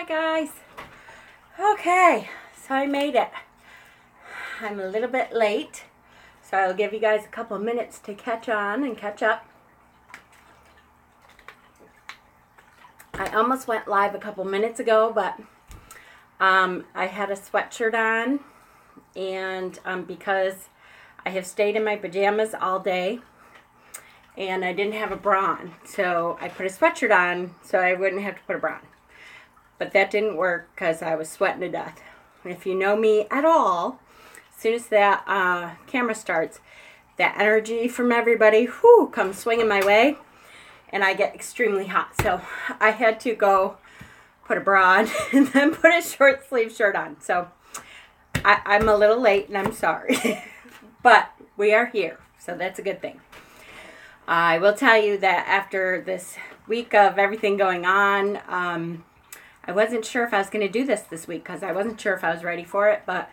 Hi guys. Okay, so I made it. I'm a little bit late, so I'll give you guys a couple of minutes to catch on and catch up. I almost went live a couple minutes ago, but I had a sweatshirt on, and because I have stayed in my pajamas all day, and I didn't have a bra on, so I put a sweatshirt on so I wouldn't have to put a bra on. But that didn't work because I was sweating to death. And if you know me at all, as soon as that camera starts, that energy from everybody comes swinging my way, and I get extremely hot. So I had to go put a bra on and then put a short sleeve shirt on. So I'm a little late and I'm sorry. But we are here, so that's a good thing. I will tell you that after this week of everything going on, I wasn't sure if I was going to do this week because I wasn't sure if I was ready for it, but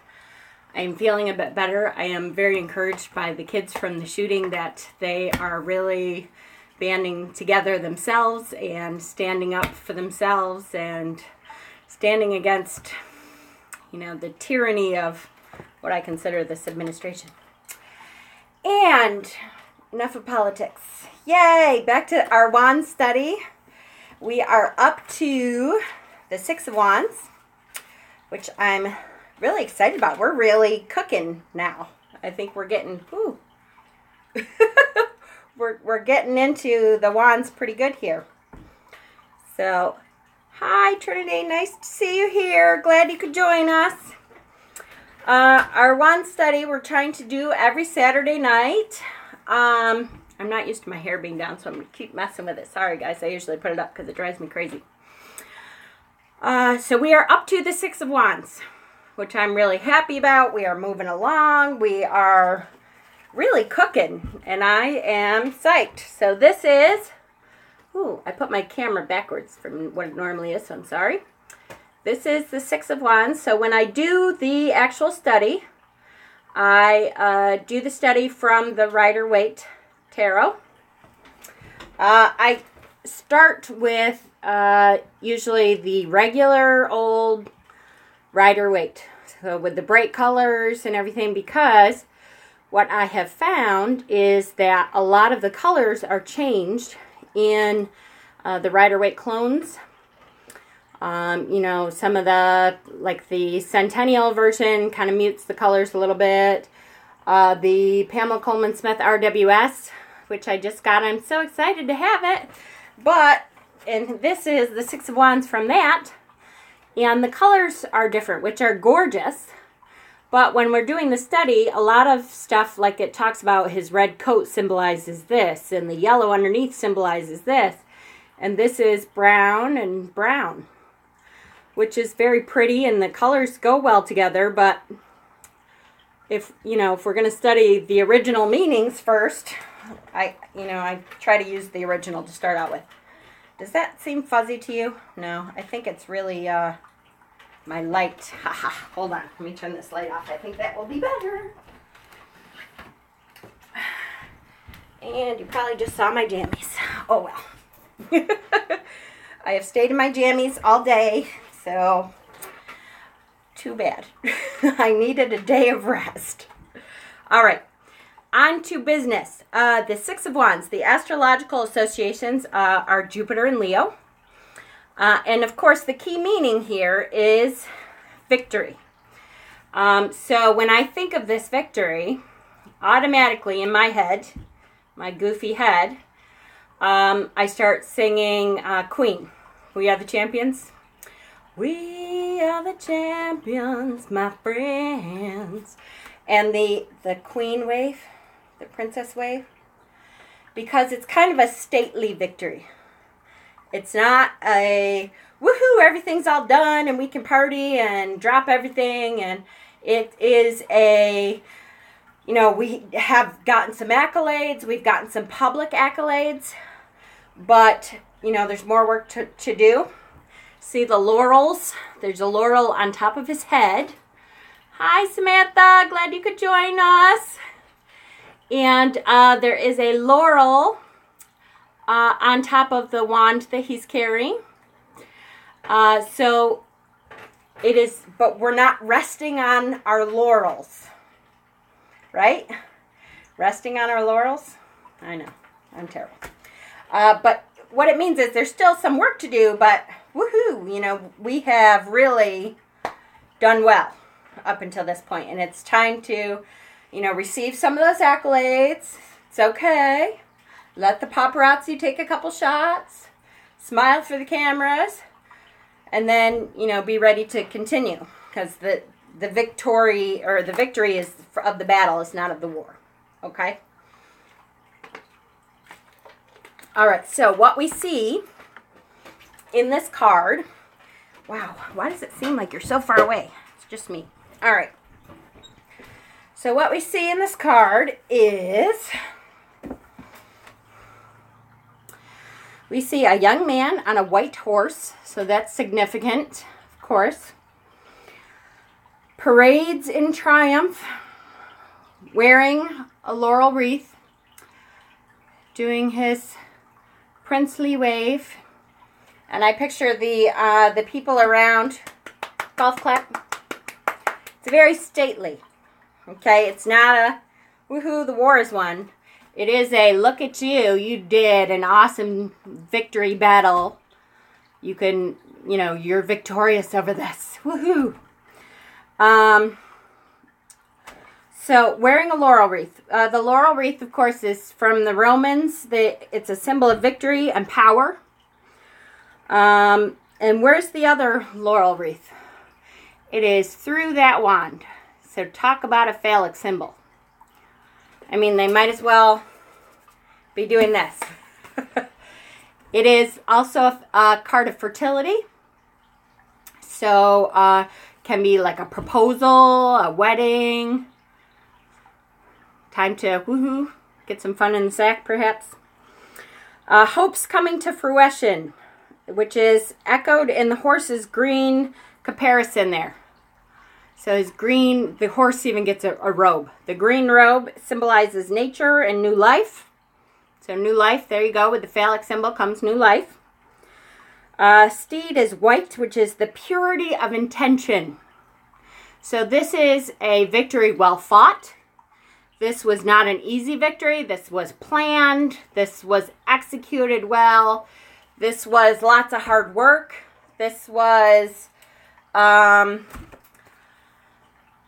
I'm feeling a bit better. I am very encouraged by the kids from the shooting that they are really banding together themselves and standing up for themselves and standing against, the tyranny of what I consider this administration. And enough of politics. Yay! Back to our wand study. We are up to the Six of Wands, which I'm really excited about. We're really cooking now. I think we're getting, we're getting into the wands pretty good here. So, hi Trinity, nice to see you here. Glad you could join us. Our wand study we're trying to do every Saturday night. I'm not used to my hair being down, so I'm going to keep messing with it. Sorry guys, I usually put it up because it drives me crazy. So we are up to the Six of Wands, which I'm really happy about. We are moving along. We are really cooking, and I am psyched. So this is, I put my camera backwards from what it normally is, so I'm sorry. This is the Six of Wands. So when I do the actual study, I do the study from the Rider-Waite Tarot. I start with usually the regular old Rider-Waite, so with the bright colors and everything, because what I have found is that a lot of the colors are changed in the Rider-Waite clones. Some of the Centennial version kind of mutes the colors a little bit. The Pamela Coleman Smith RWS, which I just got, I'm so excited to have it. And this is the Six of Wands from that. And the colors are different, which are gorgeous. But when we're doing the study, a lot of stuff, like it talks about his red coat symbolizes this, and the yellow underneath symbolizes this. And this is brown and brown, which is very pretty, and the colors go well together. But if we're going to study the original meanings first, I try to use the original to start out with. Does that seem fuzzy to you? No, I think it's really my light. Hold on, let me turn this light off. I think that will be better. And you probably just saw my jammies. Oh well. I have stayed in my jammies all day, so too bad. I needed a day of rest. All right. On to business. The Six of Wands, the astrological associations are Jupiter and Leo. And of course, the key meaning here is victory. So when I think of this victory, automatically in my head, my goofy head, I start singing Queen. We are the champions. We are the champions, my friends. And the Queen wave, the princess wave, because it's kind of a stately victory. It's not a woohoo, everything's all done and we can party and drop everything. And it is a, we have gotten some accolades. We've gotten some public accolades. But, there's more work to do. See the laurels? There's a laurel on top of his head. Hi, Samantha. Glad you could join us. And there is a laurel on top of the wand that he's carrying. So it is, but we're not resting on our laurels, right? Resting on our laurels? I know, I'm terrible. But what it means is there's still some work to do, but woohoo, you know, we have really done well up until this point, and it's time to, you know, receive some of those accolades. It's okay. Let the paparazzi take a couple shots, smile for the cameras, and then, you know, be ready to continue, because the victory is of the battle, is not of the war. Okay? All right, so what we see in this card, wow, why does it seem like you're so far away? It's just me. All right. So what we see in this card is, we see a young man on a white horse, so that's significant, of course. Parades in triumph, wearing a laurel wreath, doing his princely wave, and I picture the people around. Golf clap. It's very stately. Okay, it's not a woohoo, the war is won. It is a look at you. You did an awesome victory battle. You can, you know, you're victorious over this. Woohoo. So, wearing a laurel wreath. The laurel wreath, of course, is from the Romans. It's a symbol of victory and power. And where's the other laurel wreath? It is through that wand. So, talk about a phallic symbol. I mean, they might as well be doing this. It is also a card of fertility. So, can be like a proposal, a wedding. Time to woohoo, get some fun in the sack, perhaps. Hopes coming to fruition, which is echoed in the horse's green comparison there. So his green, the horse even gets a robe. The green robe symbolizes nature and new life. So new life, there you go, with the phallic symbol comes new life. Steed is white, which is the purity of intention. So this is a victory well fought. This was not an easy victory. This was planned. This was executed well. This was lots of hard work. This was,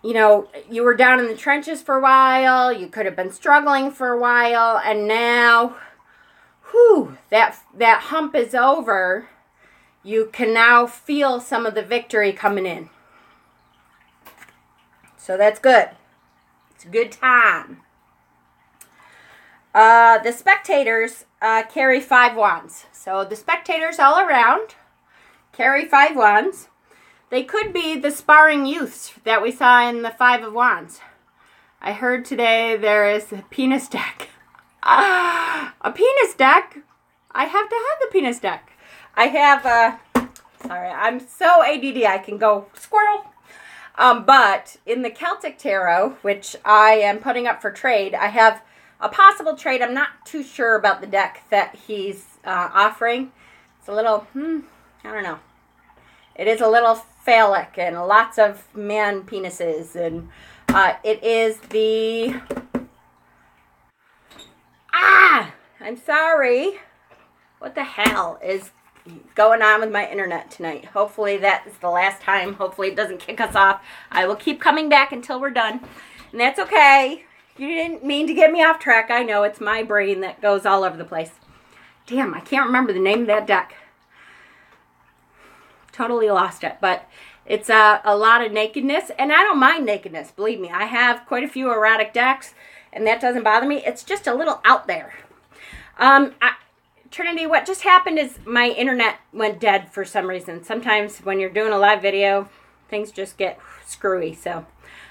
you know, you were down in the trenches for a while. You could have been struggling for a while. And now, whew, that hump is over. You can now feel some of the victory coming in. So that's good. It's a good time. The spectators carry 5 wands. So the spectators all around carry 5 wands. They could be the sparring youths that we saw in the 5 of Wands. I heard today there is a penis deck. A penis deck? I have to have the penis deck. I have, sorry, I'm so ADD I can go squirrel. But in the Celtic Tarot, which I am putting up for trade, I have a possible trade. I'm not too sure about the deck that he's offering. It's a little, I don't know. It is a little phallic and lots of man penises. And it is the... I'm sorry. What the hell is going on with my internet tonight? Hopefully that is the last time. Hopefully it doesn't kick us off. I will keep coming back until we're done. And that's okay. You didn't mean to get me off track. I know it's my brain that goes all over the place. Damn, I can't remember the name of that deck. Totally lost it. But it's a lot of nakedness. And I don't mind nakedness. Believe me. I have quite a few erotic decks. And that doesn't bother me. It's just a little out there. Trinity, what just happened is my internet went dead for some reason. Sometimes when you're doing a live video, things just get screwy. So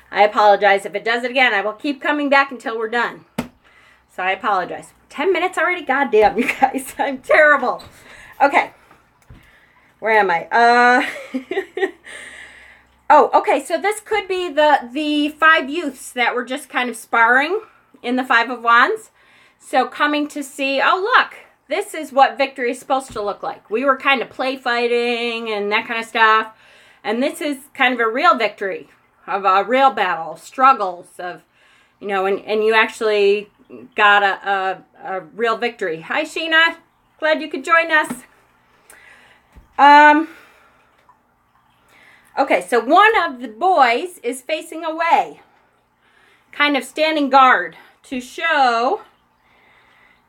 I apologize. If it does it again, I will keep coming back until we're done. So I apologize. 10 minutes already? God damn, you guys. I'm terrible. Okay. Where am I? Oh, okay. So this could be the 5 youths that were just kind of sparring in the 5 of Wands. So coming to see, oh, look. this is what victory is supposed to look like. We were kind of play fighting and that kind of stuff. And this is kind of a real victory, of a real battle, struggles of, you know, and you actually got a real victory. Hi, Sheena. Glad you could join us. Okay, so one of the boys is facing away, kind of standing guard to show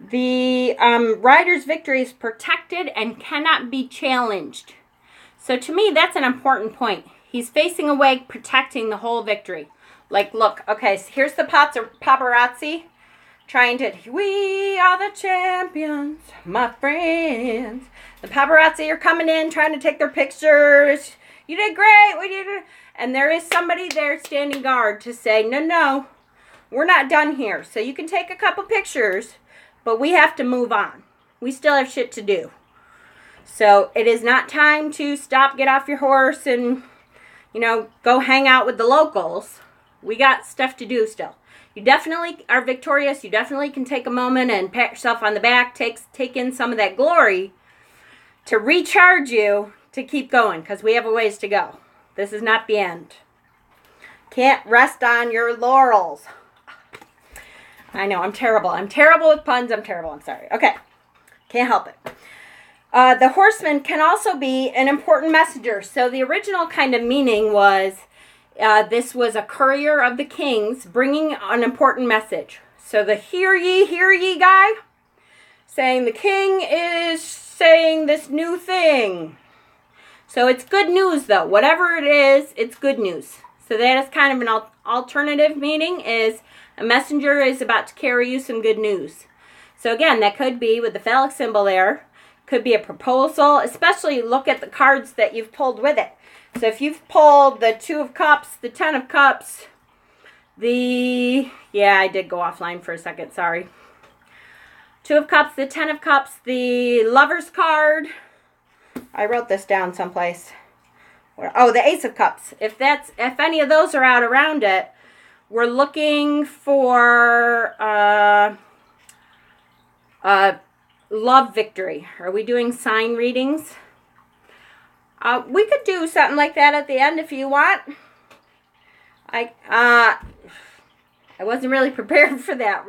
the rider's victory is protected and cannot be challenged. So to me, that's an important point. He's facing away, protecting the whole victory. Like, look, okay, so here's the paparazzi trying to, we are the champions, my friends. The paparazzi are coming in, trying to take their pictures. You did great, we did it. And there is somebody there standing guard to say, no, we're not done here. So you can take a couple pictures, but we have to move on. We still have shit to do. So it is not time to stop, get off your horse, and, you know, go hang out with the locals. We got stuff to do still. You definitely are victorious. You definitely can take a moment and pat yourself on the back, take in some of that glory to recharge you to keep going, because we have a ways to go. This is not the end. Can't rest on your laurels. I know, I'm terrible. I'm terrible with puns. I'm terrible. I'm sorry. Okay. Can't help it. The horseman can also be an important messenger. So the original kind of meaning was this was a courier of the kings bringing an important message. So the hear ye guy saying the king is saying this new thing. So it's good news though. Whatever it is, it's good news. So that is kind of an alternative meaning, is a messenger is about to carry you some good news. So again, that could be with the phallic symbol there. Could be a proposal, especially look at the cards that you've pulled with it. So if you've pulled the 2 of Cups, the 10 of Cups, I did go offline for a second, sorry. 2 of Cups, the 10 of Cups, the Lover's card. I wrote this down someplace. Oh, the Ace of Cups. If any of those are out around it, we're looking for love victory. Are we doing sign readings? We could do something like that at the end if you want. I wasn't really prepared for that.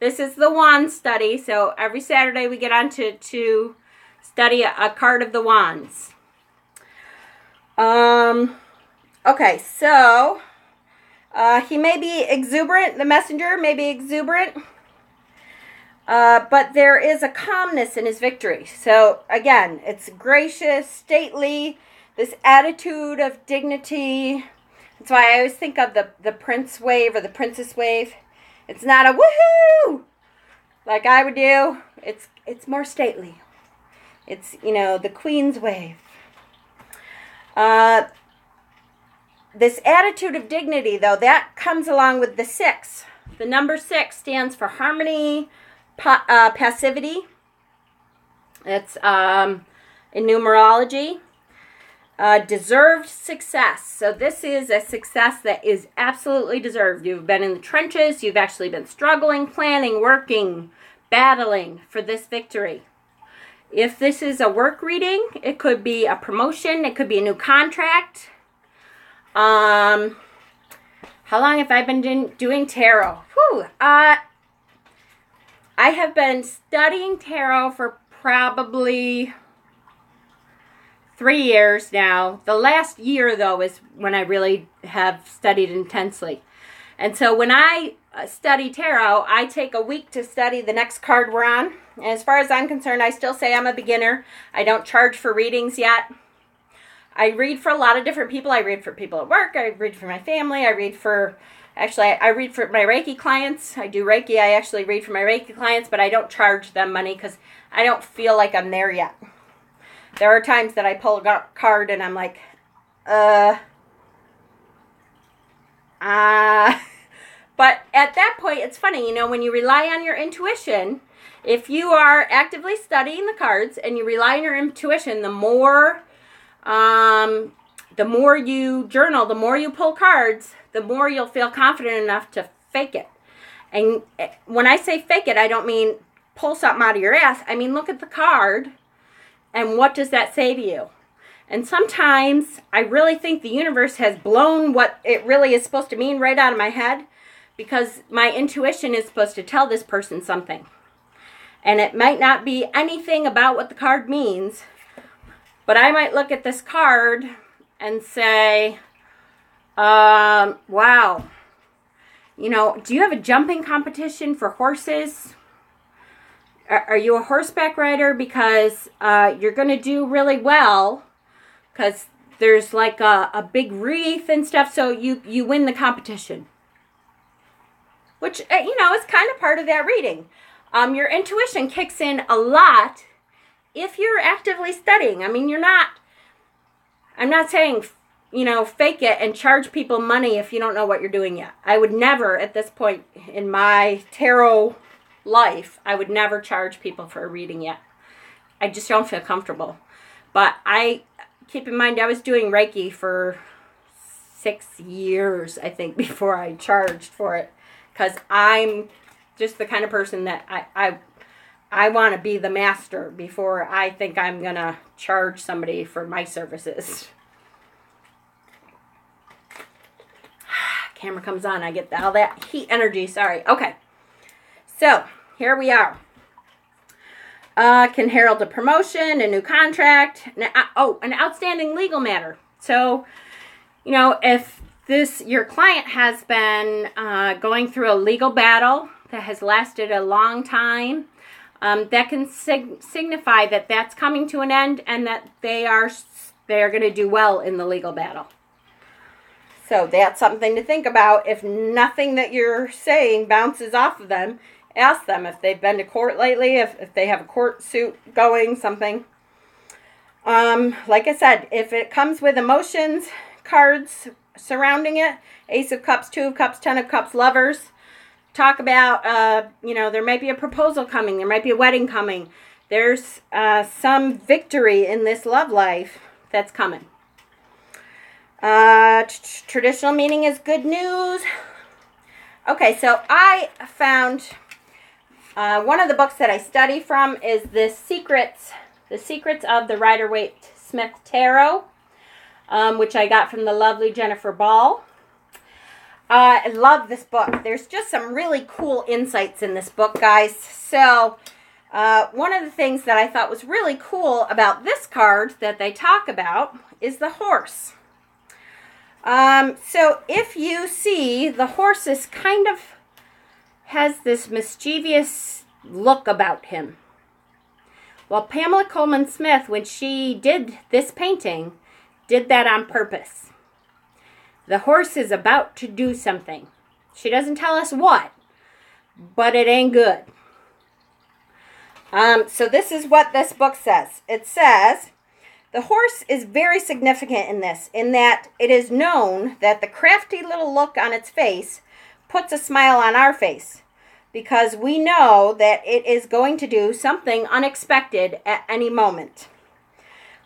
This is the wand study, so every Saturday we get on to study a card of the wands. Okay, so he may be exuberant, the messenger may be exuberant. But there is a calmness in his victory. So, again, it's gracious, stately, this attitude of dignity. That's why I always think of the prince wave or the princess wave. It's not a woohoo like I would do. It's more stately. It's, you know, the queen's wave. This attitude of dignity, though, that comes along with the 6. The number 6 stands for harmony, passivity. It's in numerology. Deserved success. So this is a success that is absolutely deserved. You've been in the trenches. You've actually been struggling, planning, working, battling for this victory. If this is a work reading, it could be a promotion. It could be a new contract. How long have I been doing tarot? Whew. I have been studying tarot for probably 3 years now. The last year, though, is when I really have studied intensely. And so when I study tarot, I take a week to study the next card we're on. And as far as I'm concerned, I still say I'm a beginner. I don't charge for readings yet. I read for a lot of different people. I read for people at work. I read for my family. I read for my Reiki clients. I do Reiki. I actually read for my Reiki clients, but I don't charge them money because I don't feel like I'm there yet. There are times that I pull a card and I'm like, But at that point, it's funny, you know, when you rely on your intuition, if you are actively studying the cards and you rely on your intuition, the more you journal, the more you pull cards, the more you'll feel confident enough to fake it. And when I say fake it, I don't mean pull something out of your ass. I mean, look at the card, and what does that say to you? And sometimes I really think the universe has blown what it really is supposed to mean right out of my head, because my intuition is supposed to tell this person something. And it might not be anything about what the card means, but I might look at this card and say, wow, you know, do you have a jumping competition for horses? Are you a horseback rider? Because you're going to do really well, because there's like a big wreath and stuff, so you win the competition. Which, you know, is kind of part of that reading. Your intuition kicks in a lot if you're actively studying. I mean, I'm not saying, you know, fake it and charge people money if you don't know what you're doing yet. I would never, at this point in my tarot life, I would never charge people for a reading yet. I just don't feel comfortable. But keep in mind, I was doing Reiki for 6 years, I think, before I charged for it. Because I'm just the kind of person that I want to be the master before I think I'm going to charge somebody for my services. Camera comes on. I get all that heat energy. Sorry. Okay. So, here we are. Can herald a promotion, a new contract, an outstanding legal matter. So, you know, if your client has been going through a legal battle that has lasted a long time, that can signify that that's coming to an end and that they are going to do well in the legal battle. So that's something to think about. If nothing that you're saying bounces off of them, ask them if they've been to court lately, if they have a court suit going, something. Like I said, if it comes with emotions, cards surrounding it, Ace of Cups, Two of Cups, Ten of Cups, Lovers, talk about, you know, there might be a proposal coming, there might be a wedding coming. There's some victory in this love life that's coming. Traditional meaning is good news. Okay, so I found one of the books that I study from is The Secrets of the Rider-Waite-Smith Tarot, which I got from the lovely Jennifer Ball. I love this book. There's just some really cool insights in this book, guys. So, one of the things that I thought was really cool about this card that they talk about is the horse. So if you see, the horse is kind of has this mischievous look about him. Well, Pamela Coleman Smith, when she did this painting, did that on purpose. The horse is about to do something. She doesn't tell us what, but it ain't good. So this is what this book says. It says, the horse is very significant in this, in that it is known that the crafty little look on its face puts a smile on our face, because we know that it is going to do something unexpected at any moment.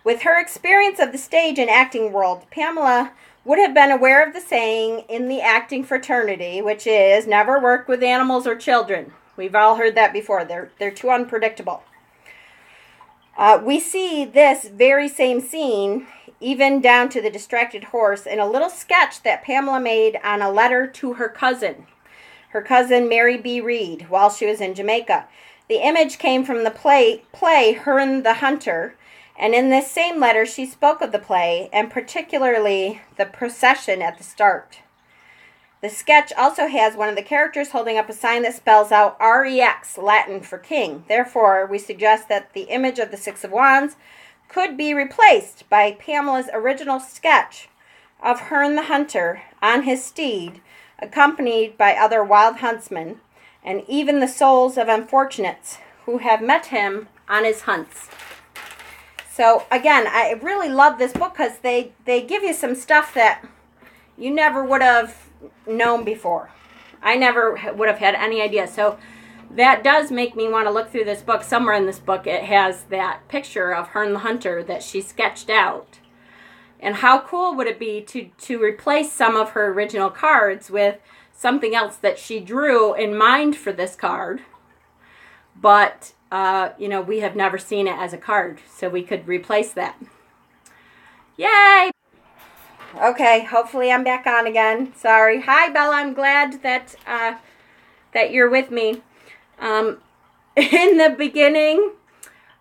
With her experience of the stage and acting world, Pamela would have been aware of the saying in the acting fraternity, which is, never work with animals or children. We've all heard that before. They're too unpredictable. We see this very same scene, even down to the distracted horse, in a little sketch that Pamela made on a letter to her cousin Mary B. Reed, while she was in Jamaica. The image came from the play Hearn the Hunter, and in this same letter she spoke of the play, and particularly the procession at the start. The sketch also has one of the characters holding up a sign that spells out REX, Latin for king. Therefore, we suggest that the image of the Six of Wands could be replaced by Pamela's original sketch of Hearn the Hunter on his steed, accompanied by other wild huntsmen, and even the souls of unfortunates who have met him on his hunts. So, again, I really love this book because they give you some stuff that you never would have known before. I never would have had any idea. So that does make me want to look through this book. Somewhere in this book it has that picture of Hearn the Hunter that she sketched out. And how cool would it be to replace some of her original cards with something else that she drew in mind for this card, but, you know, we have never seen it as a card, so we could replace that. Yay! Okay, hopefully I'm back on again. Sorry. Hi, Bella. I'm glad that that you're with me. In the beginning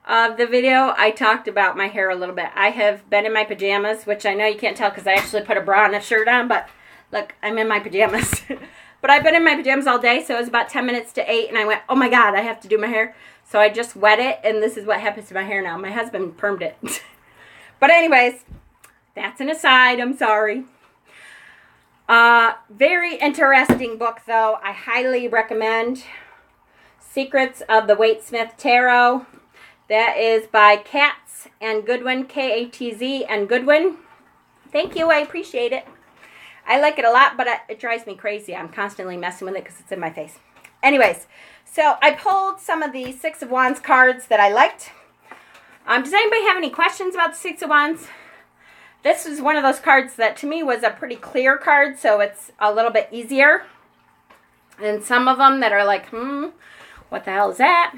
of the video, I talked about my hair a little bit. I have been in my pajamas, which I know you can't tell because I actually put a bra and a shirt on, but look, I'm in my pajamas. But I've been in my pajamas all day, so it was about 10 minutes to 8, and I went, oh my God, I have to do my hair. So I just wet it, and this is what happens to my hair now. My husband permed it. But anyways, that's an aside. I'm sorry. Very interesting book, though. I highly recommend Secrets of the Waite-Smith Tarot. That is by Katz and Goodwin, K-A-T-Z and Goodwin. Thank you. I appreciate it. I like it a lot, but it drives me crazy. I'm constantly messing with it because it's in my face. Anyways, so I pulled some of the Six of Wands cards that I liked. Does anybody have any questions about the Six of Wands? This is one of those cards that to me was a pretty clear card, so it's a little bit easier. And some of them that are like, what the hell is that?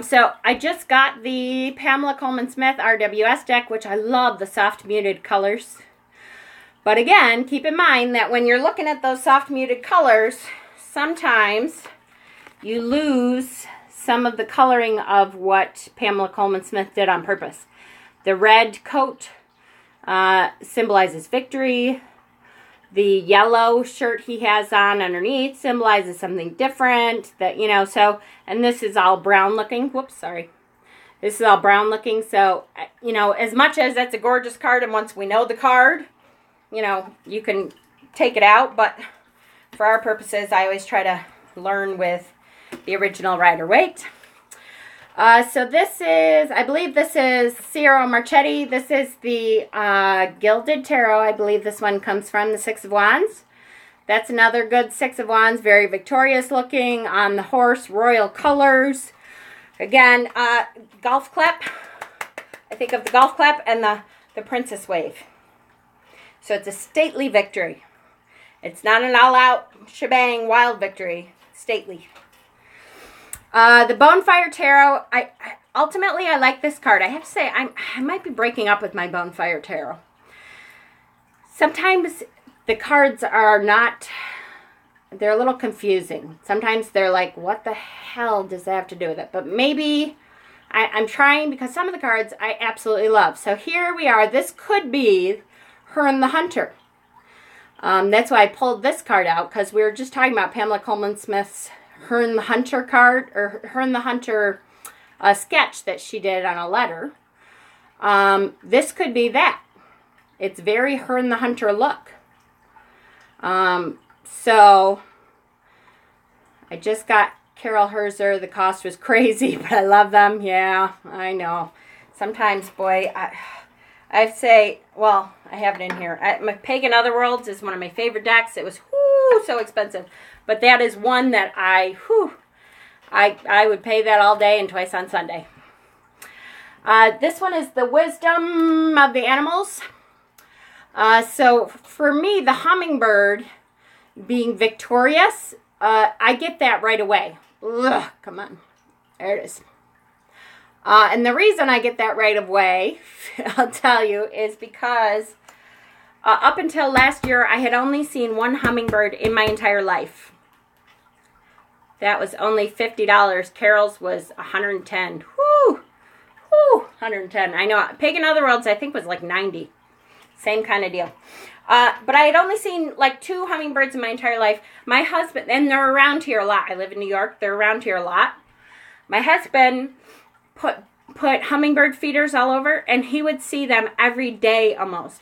So I just got the Pamela Coleman Smith RWS deck, which I love the soft muted colors. But again, keep in mind that when you're looking at those soft muted colors, sometimes you lose some of the coloring of what Pamela Coleman Smith did on purpose. The red coat symbolizes victory. The yellow shirt he has on underneath symbolizes something different. That, you know, so, and this is all brown looking. Whoops, sorry. This is all brown looking. So, you know, as much as that's a gorgeous card, and once we know the card, you know, you can take it out, but for our purposes, I always try to learn with the original Rider-Waite. So this is, I believe this is Ciro Marchetti. This is the Gilded Tarot. I believe this one comes from the Six of Wands. That's another good Six of Wands, very victorious looking on the horse, royal colors. Again, golf clap. I think of the golf clap and the princess wave. So it's a stately victory. It's not an all-out shebang wild victory. Stately. The Bonefire Tarot. Ultimately, I like this card. I have to say, I might be breaking up with my Bonefire Tarot. Sometimes the cards are not, they're a little confusing. Sometimes they're like, what the hell does that have to do with it? But maybe I'm trying, because some of the cards I absolutely love. So here we are. This could be Hearn the Hunter. That's why I pulled this card out, because we were just talking about Pamela Coleman Smith's Hearn the Hunter card, or Hearn the Hunter sketch that she did on a letter. This could be that. It's very Hearn the Hunter look. So I just got Carol Herzer. The cost was crazy, but I love them. Yeah, I know. Sometimes, boy, I'd say, well, I have it in here. My Pagan Otherworlds is one of my favorite decks. It was so expensive. But that is one that I would pay that all day and twice on Sunday. This one is the Wisdom of the Animals. So for me, the hummingbird being victorious, I get that right away. Ugh, come on. There it is. And the reason I get that right away, I'll tell you, is because up until last year, I had only seen one hummingbird in my entire life. That was only $50. Carol's was $110. Whoo! Whoo! $110. I know. Pagan Otherworlds, I think, was like $90. Same kind of deal. But I had only seen like 2 hummingbirds in my entire life. My husband, and they're around here a lot. I live in New York. They're around here a lot. My husband put hummingbird feeders all over, and he would see them every day almost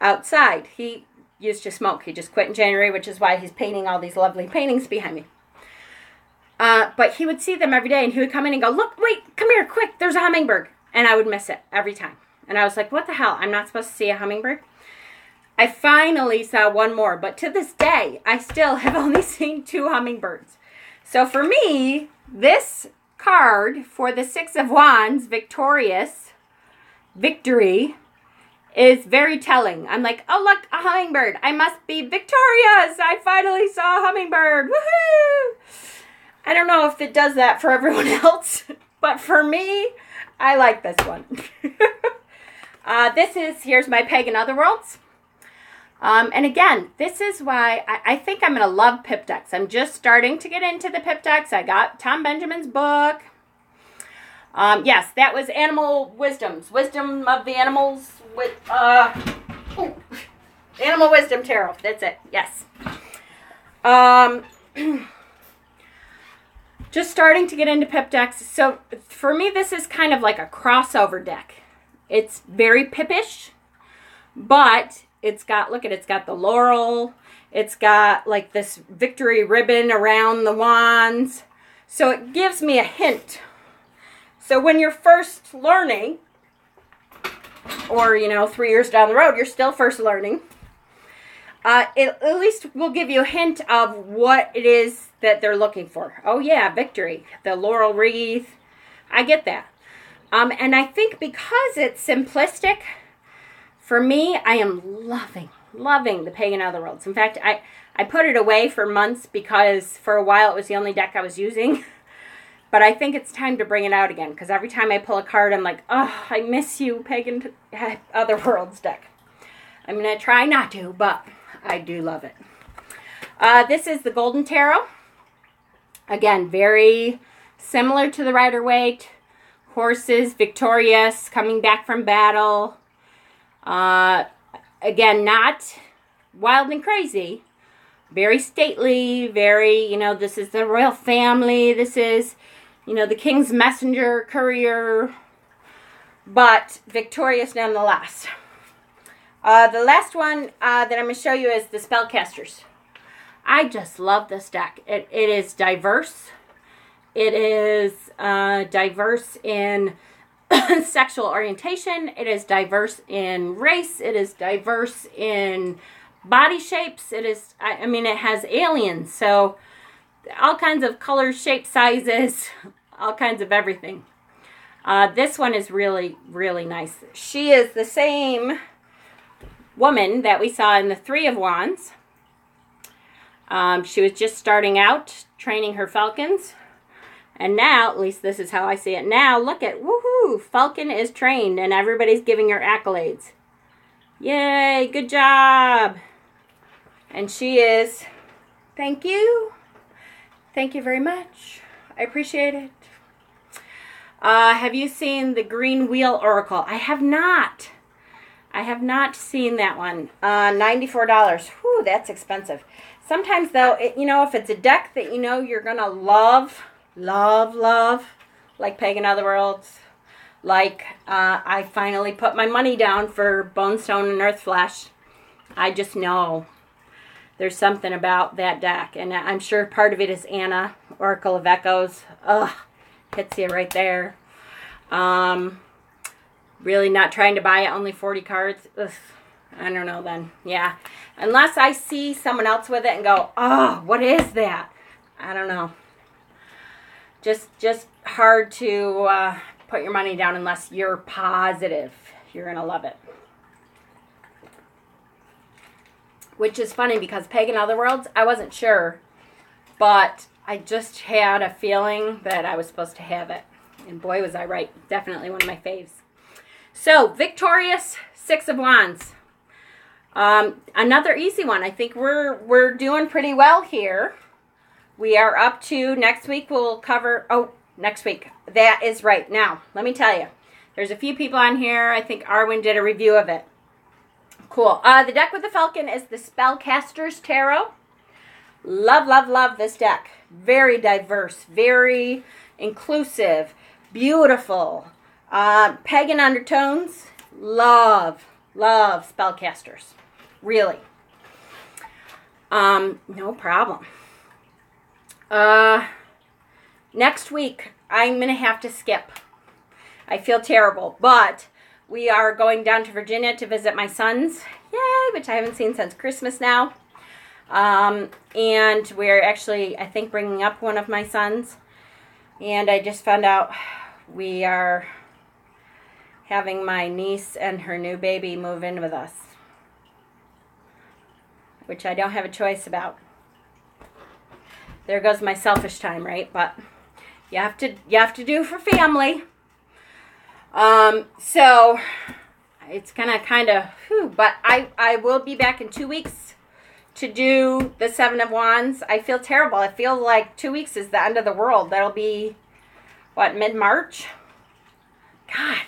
outside. He used to smoke. He just quit in January, which is why he's painting all these lovely paintings behind me. But he would see them every day, and he would come in and go, look, wait, come here, quick, there's a hummingbird. And I would miss it every time. And I was like, what the hell? I'm not supposed to see a hummingbird? I finally saw one more, but to this day, I still have only seen 2 hummingbirds. So for me, this card for the Six of Wands, victorious, victory, is very telling. I'm like, oh, look, a hummingbird. I must be victorious. I finally saw a hummingbird. Woohoo! I don't know if it does that for everyone else, but for me, I like this one. Here's my Pagan Otherworlds. And again, this is why I think I'm going to love Pip decks. I'm just starting to get into the Pip decks. I got Tom Benjamin's book. Yes, that was Animal Wisdoms. Wisdom of the Animals with, Animal Wisdom Tarot. That's it. Yes. Just starting to get into Pip decks. So for me, this is kind of like a crossover deck. It's very Pippish, but it's got, look at it, it's got the laurel. It's got like this victory ribbon around the wands. So it gives me a hint. So when you're first learning, or, 3 years down the road, you're still first learning, it at least will give you a hint of what it is that they're looking for. Oh yeah, victory, the laurel wreath. I get that. And I think because it's simplistic, for me, I am loving the Pagan Otherworlds. In fact, I put it away for months because for a while it was the only deck I was using. But I think it's time to bring it out again, because every time I pull a card, I'm like, oh, I miss you, Pagan Otherworlds deck. I'm going to try not to, but I do love it. This is the Golden Tarot. Again, very similar to the Rider-Waite. Horses, victorious, coming back from battle. Again, not wild and crazy. Very stately, very, this is the royal family. This is, the king's messenger, courier, but victorious nonetheless. The last one that I'm going to show you is the Spellcasters. I just love this deck. It is diverse. It is diverse in sexual orientation. It is diverse in race. It is diverse in body shapes. It is, it has aliens. So all kinds of colors, shapes, sizes, all kinds of everything. This one is really, really nice. She is the same woman that we saw in the Three of Wands. She was just starting out training her falcons. And now, at least this is how I see it now, look at, woohoo, Falcon is trained and everybody's giving her accolades. Yay, good job. And she is, thank you. Thank you very much. I appreciate it. Have you seen the Green Wheel Oracle? I have not. I have not seen that one. $94. Whew, that's expensive. Sometimes, though, if it's a deck that you're going to love, like Pagan Otherworlds, like I finally put my money down for Bonestone and Earthflash. I just know there's something about that deck, and I'm sure part of it is Anna, Oracle of Echoes. Ugh, hits you right there. Really not trying to buy it, only 40 cards. Ugh, I don't know then. Yeah, unless I see someone else with it and go, oh, what is that? I don't know. Just hard to put your money down unless you're positive you're going to love it. Which is funny because Pagan Otherworlds, I wasn't sure, but I just had a feeling that I was supposed to have it. And boy, was I right. Definitely one of my faves. So, Victorious, Six of Wands. Another easy one. I think we're doing pretty well here. We are up to, next week we'll cover, next week. That is right. Now, let me tell you. There's a few people on here. I think Arwen did a review of it. Cool. The deck with the Falcon is the Spellcasters Tarot. Love this deck. Very diverse. Very inclusive. Beautiful. Pagan undertones. Love Spellcasters. Really. No problem. Next week, I'm going to have to skip. I feel terrible, but we are going down to Virginia to visit my sons. Yay, which I haven't seen since Christmas now. And we're actually, I think, bringing up one of my sons. And I just found out we are having my niece and her new baby move in with us, which I don't have a choice about. there goes my selfish time, right? But you have to do for family. So it's gonna kind of, but I will be back in 2 weeks to do the Seven of Wands. I feel terrible. I feel like 2 weeks is the end of the world. That'll be, what, mid-March? God.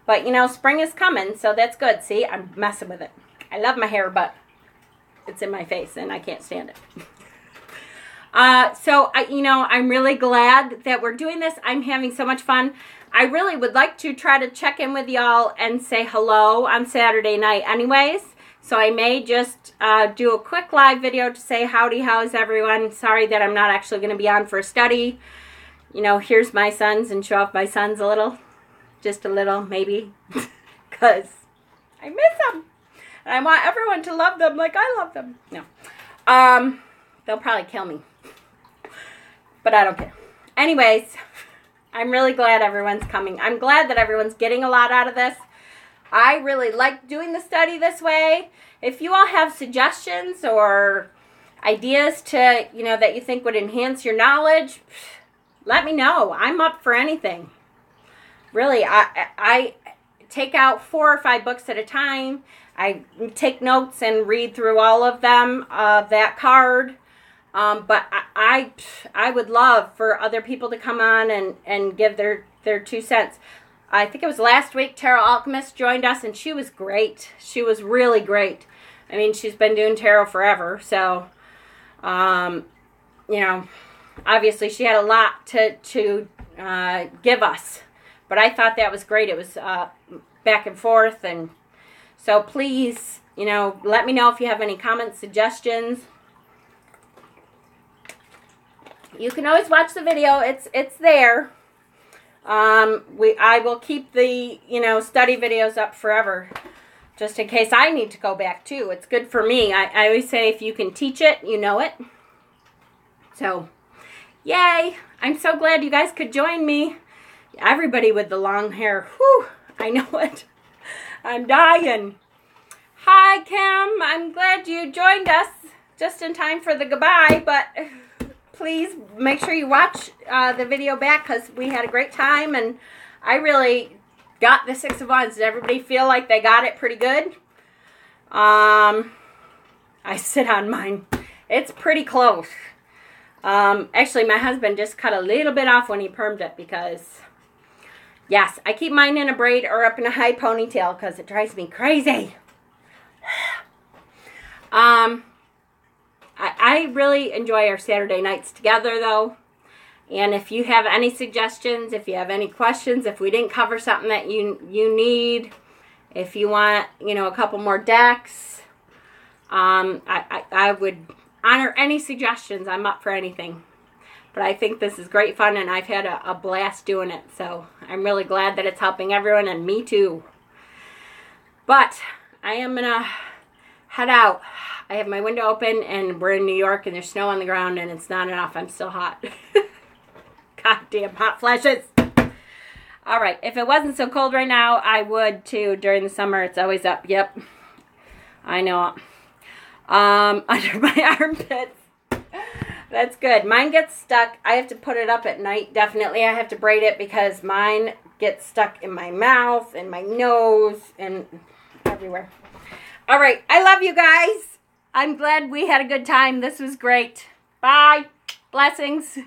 But, you know, spring is coming, so that's good. See, I'm messing with it. I love my hair, but it's in my face, and I can't stand it. So, I'm really glad that we're doing this. I'm having so much fun. I really would like to try to check in with y'all and say hello on Saturday night anyways. So I may just do a quick live video to say howdy, how's everyone? Sorry that I'm not actually going to be on for a study. You know, here's my sons and show off my sons a little. Just a little, maybe. Because I miss them. And I want everyone to love them like I love them. No. They'll probably kill me. But I don't care. Anyways, I'm really glad everyone's coming. I'm glad that everyone's getting a lot out of this. I really like doing the study this way. If you all have suggestions or ideas to, that you think would enhance your knowledge, let me know. I'm up for anything. Really, I take out 4 or 5 books at a time. I take notes and read through all of them, that card. But I would love for other people to come on and give their 2 cents. I think it was last week, Tarot Alchemist joined us, and she was great. She was really great. I mean, she's been doing tarot forever, so, obviously she had a lot to give us. But I thought that was great. It was back and forth, and so please, let me know if you have any comments, suggestions. You can always watch the video. It's there. I will keep the, study videos up forever, just in case I need to go back too. It's good for me. I always say if you can teach it, you know it. So, yay. I'm so glad you guys could join me. Everybody with the long hair. Whew, I know it. I'm dying. Hi, Kim. I'm glad you joined us just in time for the goodbye, but please make sure you watch the video back because we had a great time and I really got the Six of Wands. Did everybody feel like they got it pretty good? I sit on mine. It's pretty close. Actually, my husband just cut a little bit off when he permed it because, yes, I keep mine in a braid or up in a high ponytail because it drives me crazy. I really enjoy our Saturday nights together, though. And if you have any suggestions, if you have any questions, if we didn't cover something that you need, if you want, a couple more decks, I would honor any suggestions. I'm up for anything. But I think this is great fun, and I've had a blast doing it. So I'm really glad that it's helping everyone, and me too. But I am going to head out. I have my window open, and we're in New York, and there's snow on the ground, and it's not enough. I'm still hot. Goddamn hot flashes. All right. If it wasn't so cold right now, I would, too. During the summer, it's always up. Yep. I know. Under my armpits. That's good. Mine gets stuck. I have to put it up at night. Definitely, I have to braid it because mine gets stuck in my mouth and my nose and everywhere. All right. I love you guys. I'm glad we had a good time. This was great. Bye. Blessings.